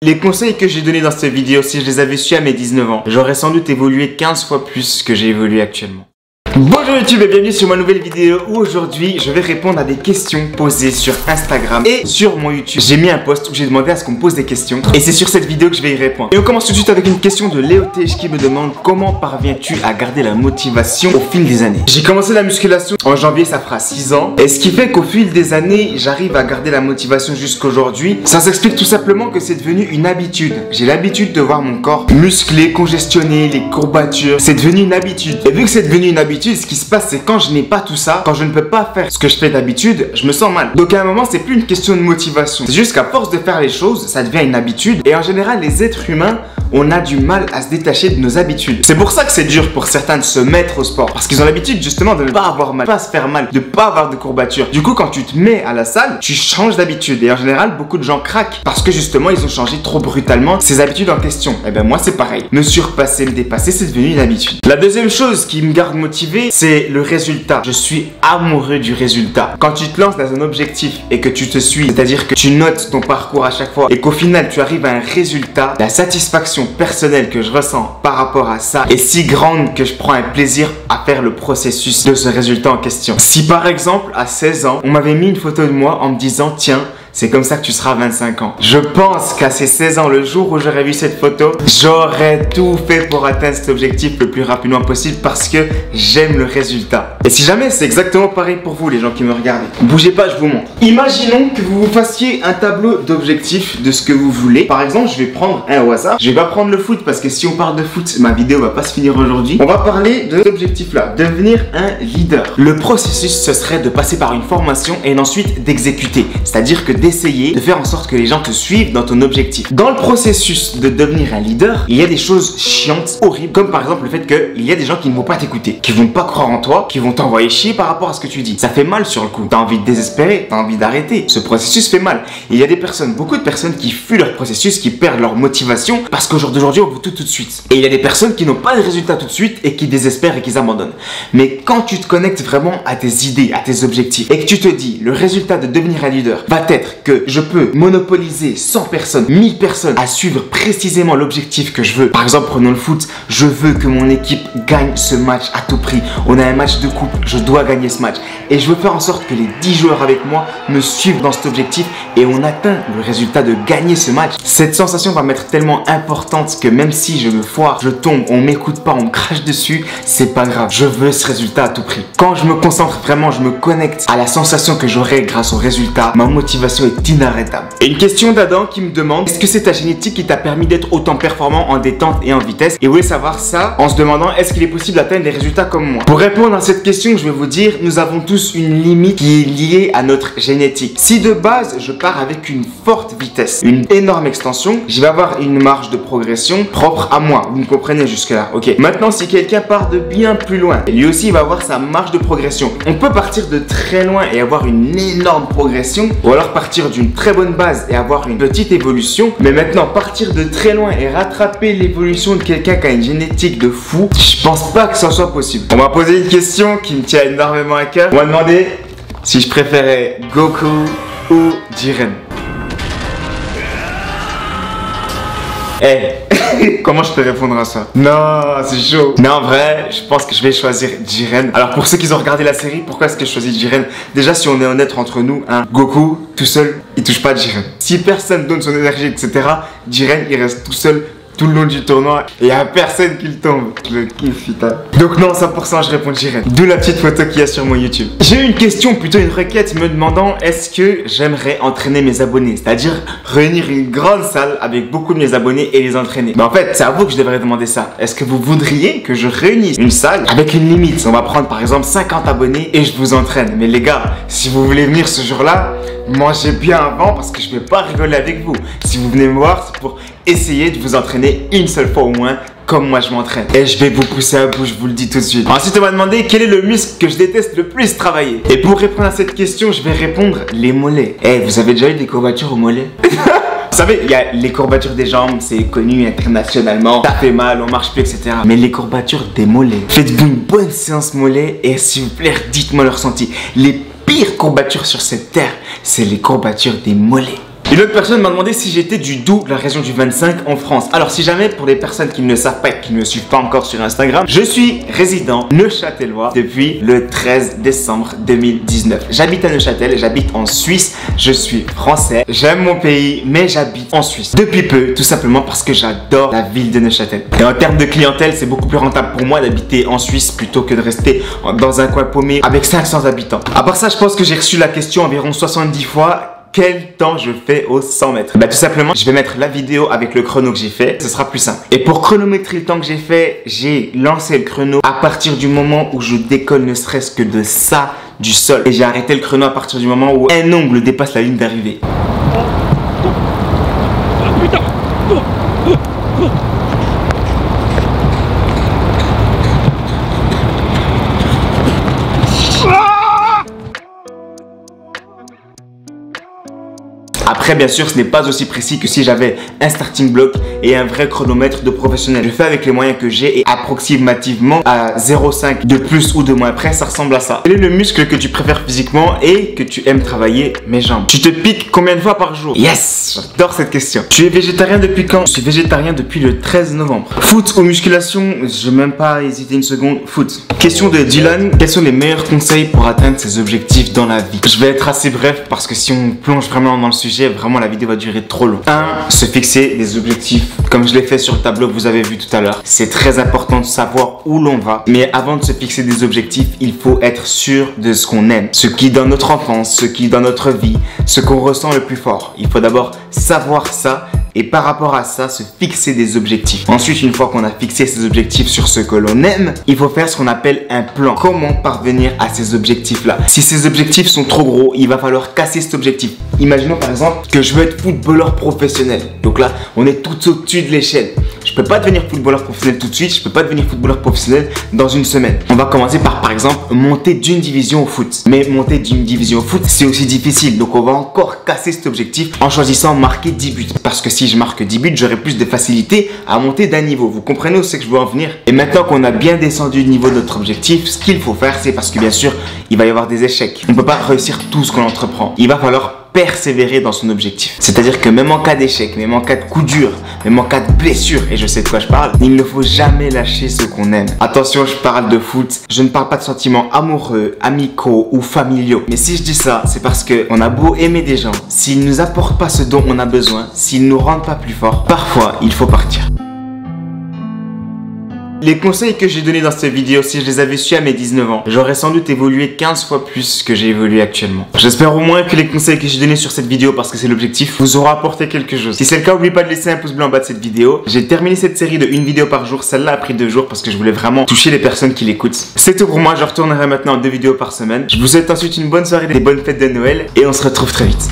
Les conseils que j'ai donnés dans cette vidéo, si je les avais su à mes 19 ans, j'aurais sans doute évolué 15 fois plus que j'ai évolué actuellement. Bonjour YouTube et bienvenue sur ma nouvelle vidéo où aujourd'hui je vais répondre à des questions posées sur Instagram et sur mon YouTube. J'ai mis un post où j'ai demandé à ce qu'on me pose des questions et c'est sur cette vidéo que je vais y répondre. Et on commence tout de suite avec une question de Léo Tej qui me demande comment parviens-tu à garder la motivation au fil des années. J'ai commencé la musculation en janvier, ça fera 6 ans et ce qui fait qu'au fil des années j'arrive à garder la motivation jusqu'aujourd'hui. Ça s'explique tout simplement que c'est devenu une habitude. J'ai l'habitude de voir mon corps musclé, congestionné, les courbatures. C'est devenu une habitude. Et vu que c'est devenu une habitude, ce qui se passe, c'est quand je n'ai pas tout ça, quand je ne peux pas faire ce que je fais d'habitude, je me sens mal. Donc à un moment, c'est plus une question de motivation. C'est juste qu'à force de faire les choses, ça devient une habitude. Et en général, les êtres humains, on a du mal à se détacher de nos habitudes. C'est pour ça que c'est dur pour certains de se mettre au sport. Parce qu'ils ont l'habitude justement de ne pas avoir mal, de pas se faire mal, de pas avoir de courbatures. Du coup, quand tu te mets à la salle, tu changes d'habitude. Et en général, beaucoup de gens craquent parce que justement, ils ont changé trop brutalement ces habitudes en question. Et ben moi, c'est pareil. Me surpasser, me dépasser, c'est devenu une habitude. La deuxième chose qui me garde motivé, c'est le résultat. Je suis amoureux du résultat. Quand tu te lances dans un objectif et que tu te suis, c'est-à-dire que tu notes ton parcours à chaque fois et qu'au final tu arrives à un résultat, la satisfaction personnelle que je ressens par rapport à ça est si grande que je prends un plaisir à faire le processus de ce résultat en question. Si par exemple à 16 ans, on m'avait mis une photo de moi en me disant tiens, c'est comme ça que tu seras à 25 ans. Je pense qu'à ces 16 ans, le jour où j'aurais vu cette photo, j'aurais tout fait pour atteindre cet objectif le plus rapidement possible parce que j'aime le résultat. Et si jamais c'est exactement pareil pour vous, les gens qui me regardent, bougez pas, je vous montre. Imaginons que vous vous fassiez un tableau d'objectifs de ce que vous voulez. Par exemple, je vais prendre un au hasard. Je vais pas prendre le foot parce que si on parle de foot, ma vidéo va pas se finir aujourd'hui. On va parler de cet objectif-là, devenir un leader. Le processus, ce serait de passer par une formation et ensuite d'exécuter. C'est-à-dire que d'essayer de faire en sorte que les gens te suivent dans ton objectif. Dans le processus de devenir un leader, il y a des choses chiantes, horribles, comme par exemple le fait qu'il y a des gens qui ne vont pas t'écouter, qui vont pas croire en toi, qui vont t'envoyer chier par rapport à ce que tu dis. Ça fait mal sur le coup. T'as envie de désespérer, t'as envie d'arrêter. Ce processus fait mal. Et il y a des personnes, beaucoup de personnes qui fuient leur processus, qui perdent leur motivation parce qu'au jour d'aujourd'hui, on veut tout de suite. Et il y a des personnes qui n'ont pas de résultats tout de suite et qui désespèrent et qui abandonnent. Mais quand tu te connectes vraiment à tes idées, à tes objectifs et que tu te dis, le résultat de devenir un leader va être que je peux monopoliser 100 personnes, 1000 personnes à suivre précisément l'objectif que je veux. Par exemple, prenons le foot. Je veux que mon équipe gagne ce match à tout prix. On a un match de coupe. Je dois gagner ce match. Et je veux faire en sorte que les 10 joueurs avec moi me suivent dans cet objectif et on atteint le résultat de gagner ce match. Cette sensation va m'être tellement importante que même si je me foire, je tombe, on m'écoute pas, on me crache dessus, c'est pas grave. Je veux ce résultat à tout prix. Quand je me concentre vraiment, je me connecte à la sensation que j'aurai grâce au résultat, ma motivation est inarrêtable. Et une question d'Adam qui me demande est-ce que c'est ta génétique qui t'a permis d'être autant performant en détente et en vitesse? Et vous voulez savoir ça en se demandant est-ce qu'il est possible d'atteindre des résultats comme moi? Pour répondre à cette question, je vais vous dire nous avons tous une limite qui est liée à notre génétique. Si de base je pars avec une forte vitesse, une énorme extension, je vais avoir une marge de progression propre à moi. Vous me comprenez jusque là? Ok. Maintenant, si quelqu'un part de bien plus loin, lui aussi il va avoir sa marge de progression. On peut partir de très loin et avoir une énorme progression, ou alors partir d'une très bonne base et avoir une petite évolution. Mais maintenant, partir de très loin et rattraper l'évolution de quelqu'un qui a une génétique de fou, je pense pas que ça soit possible. On m'a posé une question qui me tient énormément à cœur. On m'a demandé si je préférais Goku ou Jiren. Comment je peux répondre à ça? Non, c'est chaud. Mais en vrai, je pense que je vais choisir Jiren. Alors pour ceux qui ont regardé la série, pourquoi est-ce que je choisis Jiren? Déjà, si on est honnête entre nous, Goku, tout seul, il touche pas Jiren. Si personne donne son énergie, etc., Jiren, il reste tout seul tout le long du tournoi et il n'y a personne qui le tombe. Je kiffe, putain. Donc non, 100% je réponds Jiren. D'où la petite photo qu'il y a sur mon YouTube. J'ai eu une question, plutôt une requête me demandant est-ce que j'aimerais entraîner mes abonnés? C'est-à-dire réunir une grande salle avec beaucoup de mes abonnés et les entraîner. Mais en fait, c'est à vous que je devrais demander ça. Est-ce que vous voudriez que je réunisse une salle avec une limite? On va prendre par exemple 50 abonnés et je vous entraîne. Mais les gars, si vous voulez venir ce jour-là, mangez bien avant parce que je ne vais pas rigoler avec vous. Si vous venez me voir, c'est pour essayer de vous entraîner une seule fois au moins comme moi je m'entraîne. Et je vais vous pousser à bout, je vous le dis tout de suite. Ensuite on m'a demandé quel est le muscle que je déteste le plus travailler. Et pour répondre à cette question, je vais répondre les mollets. Vous avez déjà eu des courbatures aux mollets? Vous savez, il y a les courbatures des jambes, c'est connu internationalement. Ça fait mal, on marche plus, etc. Mais les courbatures des mollets. Faites-vous une bonne séance mollet et s'il vous plaît, dites-moi le ressenti. Les pires courbatures sur cette terre, c'est les courbatures des mollets. Une autre personne m'a demandé si j'étais du Doubs, la région du 25 en France. Alors si jamais, pour les personnes qui ne le savent pas et qui ne me suivent pas encore sur Instagram, je suis résident neuchâtelois depuis le 13 décembre 2019. J'habite à Neuchâtel, j'habite en Suisse, je suis français, j'aime mon pays, mais j'habite en Suisse. Depuis peu, tout simplement parce que j'adore la ville de Neuchâtel. Et en termes de clientèle, c'est beaucoup plus rentable pour moi d'habiter en Suisse plutôt que de rester dans un coin paumé avec 500 habitants. À part ça, je pense que j'ai reçu la question environ 70 fois. Quel temps je fais aux 100 mètres? Bah tout simplement, je vais mettre la vidéo avec le chrono que j'ai fait, ce sera plus simple. Et pour chronométrer le temps que j'ai fait, j'ai lancé le chrono à partir du moment où je décolle ne serait-ce que de ça du sol. Et j'ai arrêté le chrono à partir du moment où un ongle dépasse la ligne d'arrivée. Après, bien sûr, ce n'est pas aussi précis que si j'avais un starting block et un vrai chronomètre de professionnel. Je fais avec les moyens que j'ai et approximativement à 0,5 de plus ou de moins près, ça ressemble à ça. Quel est le muscle que tu préfères physiquement et que tu aimes travailler? Mes jambes. Tu te piques combien de fois par jour? Yes, j'adore cette question. Tu es végétarien depuis quand? Je suis végétarien depuis le 13 novembre. Foot ou musculation? Je n'ai même pas hésité une seconde. Foot. Question de Dylan. Quels sont les meilleurs conseils pour atteindre ses objectifs dans la vie? Je vais être assez bref parce que si on plonge vraiment dans le sujet, vraiment la vidéo va durer trop long. 1. Se fixer des objectifs comme je l'ai fait sur le tableau que vous avez vu tout à l'heure. C'est très important de savoir où l'on va, mais avant de se fixer des objectifs, il faut être sûr de ce qu'on aime, ce qui dans notre enfance, ce qui dans notre vie, ce qu'on ressent le plus fort. Il faut d'abord savoir ça et par rapport à ça, se fixer des objectifs. Ensuite, une fois qu'on a fixé ces objectifs sur ce que l'on aime, il faut faire ce qu'on appelle un plan. Comment parvenir à ces objectifs-là? Si ces objectifs sont trop gros, il va falloir casser cet objectif. Imaginons par exemple que je veux être footballeur professionnel. Donc là, on est tout au-dessus de l'échelle. Je peux pas devenir footballeur professionnel tout de suite, je peux pas devenir footballeur professionnel dans une semaine. On va commencer par exemple, monter d'une division au foot. Mais monter d'une division au foot, c'est aussi difficile. Donc on va encore casser cet objectif en choisissant marquer 10 buts. Parce que si je marque 10 buts, j'aurai plus de facilité à monter d'un niveau. Vous comprenez où c'est que je veux en venir? Et maintenant qu'on a bien descendu le niveau de notre objectif, ce qu'il faut faire, c'est parce que bien sûr, il va y avoir des échecs. On ne peut pas réussir tout ce qu'on entreprend. Il va falloir persévérer dans son objectif. C'est-à-dire que même en cas d'échec, même en cas de coup dur, même en cas de blessure, et je sais de quoi je parle, il ne faut jamais lâcher ce qu'on aime. Attention, je parle de foot, je ne parle pas de sentiments amoureux, amicaux ou familiaux. Mais si je dis ça, c'est parce que on a beau aimer des gens, s'ils ne nous apportent pas ce dont on a besoin, s'ils ne nous rendent pas plus forts, parfois il faut partir. Les conseils que j'ai donnés dans cette vidéo, si je les avais su à mes 19 ans, j'aurais sans doute évolué 15 fois plus que j'ai évolué actuellement. J'espère au moins que les conseils que j'ai donnés sur cette vidéo, parce que c'est l'objectif, vous auront apporté quelque chose. Si c'est le cas, n'oubliez pas de laisser un pouce bleu en bas de cette vidéo. J'ai terminé cette série de une vidéo par jour, celle-là a pris 2 jours parce que je voulais vraiment toucher les personnes qui l'écoutent. C'est tout pour moi, je retournerai maintenant 2 vidéos par semaine. Je vous souhaite ensuite une bonne soirée, des bonnes fêtes de Noël et on se retrouve très vite.